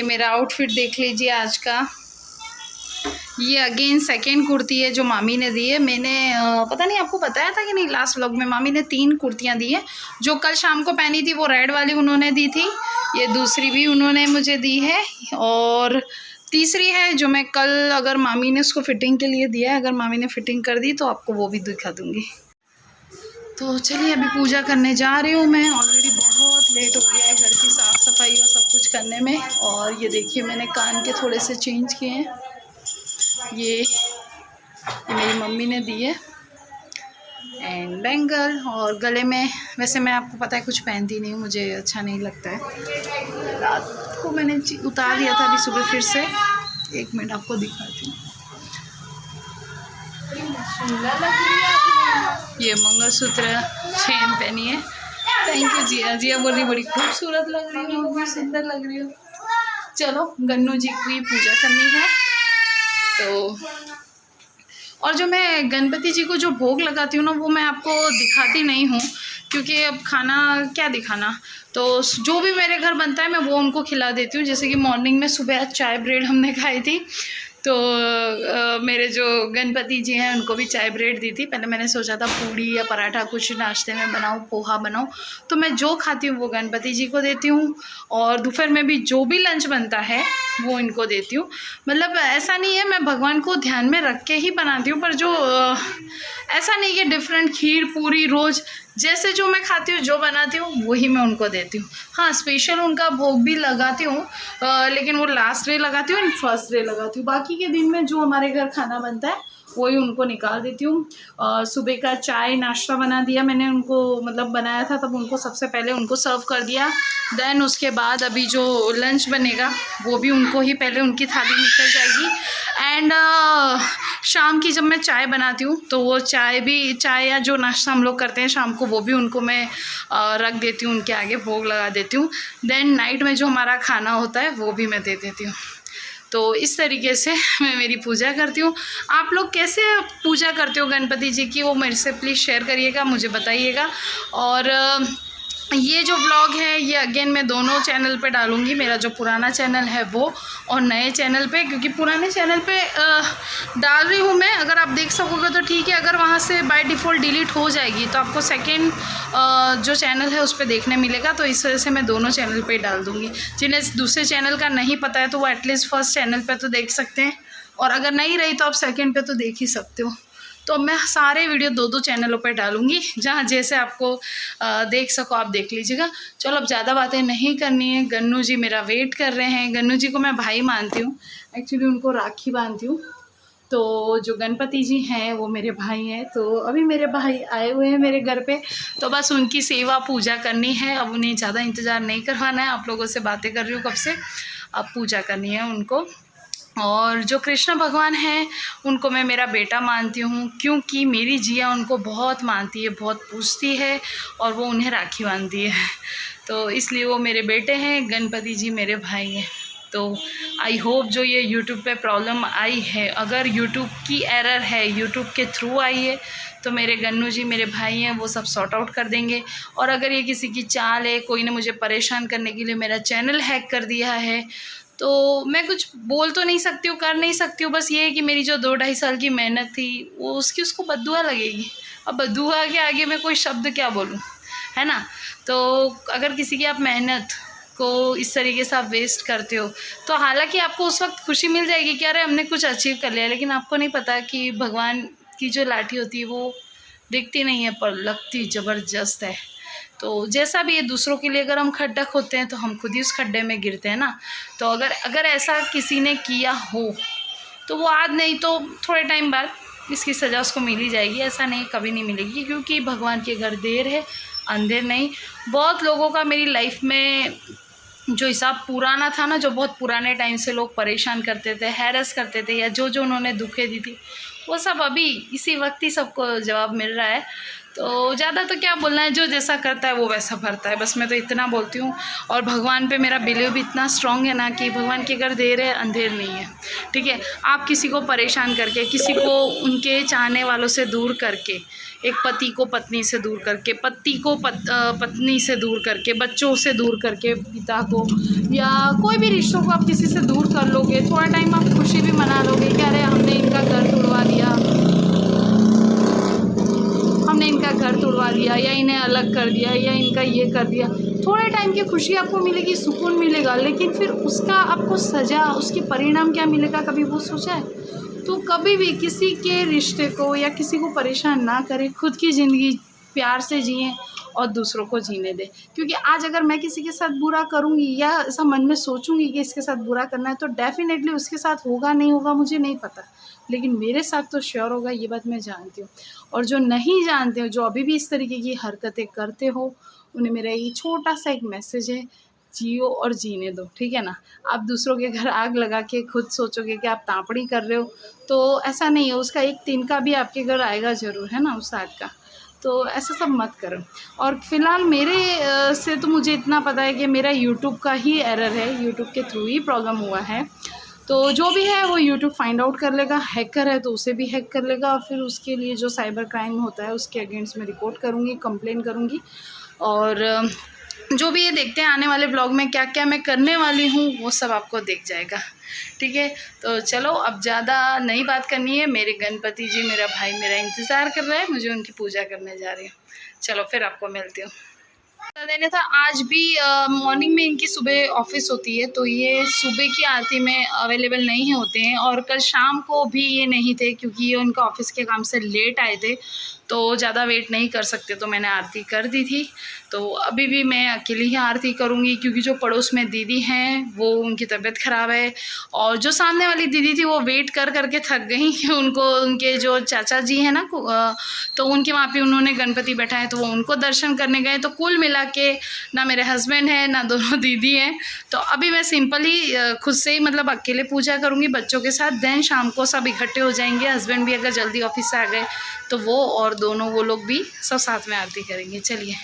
मेरा आउटफिट देख लीजिए आज का। ये अगेन सेकेंड कुर्ती है जो मामी ने दी है। मैंने पता नहीं आपको बताया था कि नहीं, लास्ट व्लॉग में मामी ने 3 कुर्तियाँ दी हैं। जो कल शाम को पहनी थी वो रेड वाली उन्होंने दी थी, ये दूसरी भी उन्होंने मुझे दी है, और तीसरी है जो मैं कल, अगर मामी ने उसको फिटिंग के लिए दिया है, अगर मामी ने फिटिंग कर दी तो आपको वो भी दिखा दूँगी। तो चलिए अभी पूजा करने जा रही हूँ मैं। ऑलरेडी बहुत लेट हो गया है घर की साफ़ सफाई और सब कुछ करने में। और ये देखिए मैंने कान के थोड़े से चेंज किए हैं। ये मेरी मम्मी ने दी है, एंड बैंगल, और गले में वैसे मैं आपको पता है कुछ पहनती नहीं हूँ, मुझे अच्छा नहीं लगता है। रात को मैंने उतार दिया था, अभी सुबह फिर से 1 मिनट आपको दिखाती हूँ। सुंदर लग रही है। ये मंगलसूत्र चेन पहनी है। थैंक यू जिया। जिया बोल रही बड़ी खूबसूरत लग रही हो, बहुत सुंदर लग रही हो। चलो गन्नू जी की पूजा करनी है। तो और जो मैं गणपति जी को जो भोग लगाती हूँ ना, वो मैं आपको दिखाती नहीं हूँ, क्योंकि अब खाना क्या दिखाना। तो जो भी मेरे घर बनता है मैं वो उनको खिला देती हूँ। जैसे कि मॉर्निंग में सुबह चाय ब्रेड हमने खाई थी, तो मेरे जो गणपति जी हैं उनको भी चाय ब्रेड दी थी। पहले मैंने सोचा था पूड़ी या पराठा कुछ नाश्ते में बनाऊँ, पोहा बनाऊँ। तो मैं जो खाती हूँ वो गणपति जी को देती हूँ, और दोपहर में भी जो भी लंच बनता है वो इनको देती हूँ। मतलब ऐसा नहीं है, मैं भगवान को ध्यान में रख के ही बनाती हूँ, पर जो ऐसा नहीं कि डिफरेंट खीर पूरी रोज़ जैसे जो मैं खाती हूँ जो बनाती हूँ वही मैं उनको देती हूँ। हाँ, स्पेशल उनका भोग भी लगाती हूँ, लेकिन वो लास्ट डे लगाती हूँ, फर्स्ट डे लगाती हूँ। बाकी के दिन में जो हमारे घर खाना बनता है वही उनको निकाल देती हूँ। सुबह का चाय नाश्ता बना दिया मैंने उनको, मतलब बनाया था तब उनको सबसे पहले उनको सर्व कर दिया। देन उसके बाद अभी जो लंच बनेगा वो भी उनको ही पहले उनकी थाली निकल जाएगी। एंड शाम की जब मैं चाय बनाती हूँ तो वो चाय या जो नाश्ता हम लोग करते हैं शाम को, वो भी उनको मैं रख देती हूँ, उनके आगे भोग लगा देती हूँ। देन नाइट में जो हमारा खाना होता है वो भी मैं दे देती हूँ। तो इस तरीके से मैं मेरी पूजा करती हूँ। आप लोग कैसे पूजा करते हो गणपति जी की, वो मेरे से प्लीज़ शेयर करिएगा, मुझे बताइएगा। और ये जो व्लॉग है ये अगेन मैं दोनों चैनल पे डालूँगी, मेरा जो पुराना चैनल है वो और नए चैनल पे, क्योंकि पुराने चैनल पे डाल रही हूँ मैं। अगर आप देख सकोगे तो ठीक है, अगर वहाँ से बाय डिफ़ॉल्ट डिलीट हो जाएगी तो आपको सेकंड जो चैनल है उस पर देखने मिलेगा। तो इस वजह से मैं दोनों चैनल पे डाल दूँगी। जिन्हें दूसरे चैनल का नहीं पता है तो वो एटलीस्ट फर्स्ट चैनल पर तो देख सकते हैं, और अगर नहीं रही तो आप सेकेंड पे तो देख ही सकते हो। तो मैं सारे वीडियो 2-2 चैनलों पर डालूँगी, जहाँ जैसे आपको देख सको आप देख लीजिएगा। चलो अब ज़्यादा बातें नहीं करनी है, गन्नू जी मेरा वेट कर रहे हैं। गन्नू जी को मैं भाई मानती हूँ, एक्चुअली उनको राखी बांधती हूँ। तो जो गणपति जी हैं वो मेरे भाई हैं। तो अभी मेरे भाई आए हुए हैं मेरे घर पे, तो बस उनकी सेवा पूजा करनी है। अब उन्हें ज़्यादा इंतज़ार नहीं करवाना है, आप लोगों से बातें कर रही हूँ कब से, अब पूजा करनी है उनको। और जो कृष्ण भगवान हैं उनको मैं मेरा बेटा मानती हूँ, क्योंकि मेरी जिया उनको बहुत मानती है, बहुत पूजती है, और वो उन्हें राखी बांधती है। तो इसलिए वो मेरे बेटे हैं, गणपति जी मेरे भाई हैं। तो आई होप जो ये यूट्यूब पे प्रॉब्लम आई है, अगर यूट्यूब की एरर है, यूट्यूब के थ्रू आई है, तो मेरे गन्नू जी मेरे भाई हैं वो सब सॉर्ट आउट कर देंगे। और अगर ये किसी की चाल है, कोई ने मुझे परेशान करने के लिए मेरा चैनल हैक कर दिया है, तो मैं कुछ बोल तो नहीं सकती हूँ, कर नहीं सकती हूँ। बस ये है कि मेरी जो 2-2.5 साल की मेहनत थी वो उसको बद्दुआ लगेगी। अब बद्दुआ के आगे मैं कोई शब्द क्या बोलूँ, है ना। तो अगर किसी की आप मेहनत को इस तरीके से आप वेस्ट करते हो, तो हालांकि आपको उस वक्त खुशी मिल जाएगी कि अरे हमने कुछ अचीव कर लिया, लेकिन आपको नहीं पता कि भगवान की जो लाठी होती है वो दिखती नहीं है पर लगती ज़बरदस्त है। तो जैसा भी है, दूसरों के लिए अगर हम खड्डा खोदते हैं तो हम खुद ही उस खड्डे में गिरते हैं ना। तो अगर ऐसा किसी ने किया हो तो वो आज नहीं तो थोड़े टाइम बाद इसकी सज़ा उसको मिल ही जाएगी। ऐसा नहीं कभी नहीं मिलेगी, क्योंकि भगवान के घर देर है अंधेर नहीं। बहुत लोगों का मेरी लाइफ में जो हिसाब पुराना था ना, जो बहुत पुराने टाइम से लोग परेशान करते थे, हैरेस करते थे, या जो उन्होंने दुखें दी थी, वो सब अभी इसी वक्त ही सबको जवाब मिल रहा है। तो ज़्यादा तो क्या बोलना है, जो जैसा करता है वो वैसा भरता है, बस मैं तो इतना बोलती हूँ। और भगवान पे मेरा बिलीव भी इतना स्ट्रॉन्ग है ना कि भगवान के घर देर है अंधेर नहीं है, ठीक है। आप किसी को परेशान करके, किसी को उनके चाहने वालों से दूर करके, एक पति को पत्नी से दूर करके, पति को पत्नी से दूर करके, बच्चों से दूर करके, पिता को या कोई भी रिश्तों को आप किसी से दूर कर लोगे, थोड़ा टाइम आप खुशी भी मना लोगे कि अरे हमने इनका घर तोड़वा दिया, या इन्हें अलग कर दिया, या इनका ये कर दिया। थोड़े टाइम की खुशी आपको मिलेगी, सुकून मिलेगा, लेकिन फिर उसका आपको सज़ा, उसके परिणाम क्या मिलेगा, कभी वो सोचा है? तो कभी भी किसी के रिश्ते को या किसी को परेशान ना करें, खुद की ज़िंदगी प्यार से जिएं और दूसरों को जीने दें। क्योंकि आज अगर मैं किसी के साथ बुरा करूँगी या ऐसा मन में सोचूंगी कि इसके साथ बुरा करना है, तो डेफिनेटली उसके साथ होगा नहीं होगा मुझे नहीं पता, लेकिन मेरे साथ तो श्योर होगा, ये बात मैं जानती हूँ। और जो नहीं जानते हो, जो अभी भी इस तरीके की हरकतें करते हो, उन्हें मेरा ये छोटा सा एक मैसेज है, जियो और जीने दो, ठीक है ना। आप दूसरों के घर आग लगा के खुद सोचोगे कि आप तापड़ी कर रहे हो, तो ऐसा नहीं है, उसका एक तिनका भी आपके घर आएगा ज़रूर, है ना, उस आग का। तो ऐसा सब मत करो। और फ़िलहाल मेरे से तो मुझे इतना पता है कि मेरा यूट्यूब का ही एरर है, यूट्यूब के थ्रू ही प्रॉब्लम हुआ है। तो जो भी है वो यूट्यूब फाइंड आउट कर लेगा, हैकर है तो उसे भी हैक कर लेगा, और फिर उसके लिए जो साइबर क्राइम होता है उसके अगेंस्ट में रिपोर्ट करूँगी, कंप्लेन करूँगी। और जो भी ये देखते हैं आने वाले ब्लॉग में क्या क्या मैं करने वाली हूँ, वो सब आपको दिख जाएगा, ठीक है। तो चलो, अब ज़्यादा नहीं बात करनी है, मेरे गणपति जी, मेरा भाई मेरा इंतज़ार कर रहा है, मुझे उनकी पूजा करने जा रही हूँ। चलो फिर आपको मिलती हूँ। देने था आज भी मॉर्निंग में इनकी सुबह ऑफिस होती है, तो ये सुबह की आरती में अवेलेबल नहीं होते हैं, और कल शाम को भी ये नहीं थे क्योंकि ये उनका ऑफिस के काम से लेट आए थे, तो ज़्यादा वेट नहीं कर सकते, तो मैंने आरती कर दी थी। तो अभी भी मैं अकेली ही आरती करूँगी, क्योंकि जो पड़ोस में दीदी हैं वो उनकी तबीयत ख़राब है, और जो सामने वाली दीदी थी वो वेट कर करके थक गई कि उनको उनके जो चाचा जी हैं ना, तो उनके वहाँ पे उन्होंने गणपति बैठाए, तो वो उनको दर्शन करने गए। तो कुल मिला के ना मेरे हस्बैंड है ना दोनों दीदी हैं, तो अभी मैं सिंपल ही खुद से ही मतलब अकेले पूजा करूँगी बच्चों के साथ। देन शाम को सब इकट्ठे हो जाएंगे, हस्बैंड भी अगर जल्दी ऑफिस से आ गए तो वो, और दोनों वो लोग भी सब साथ में आरती करेंगे। चलिए।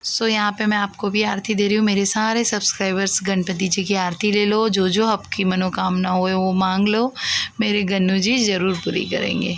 सो यहाँ पे मैं आपको भी आरती दे रही हूँ। मेरे सारे सब्सक्राइबर्स गणपति जी की आरती ले लो, जो जो आपकी मनोकामना हो वो मांग लो, मेरे गन्नू जी ज़रूर पूरी करेंगे।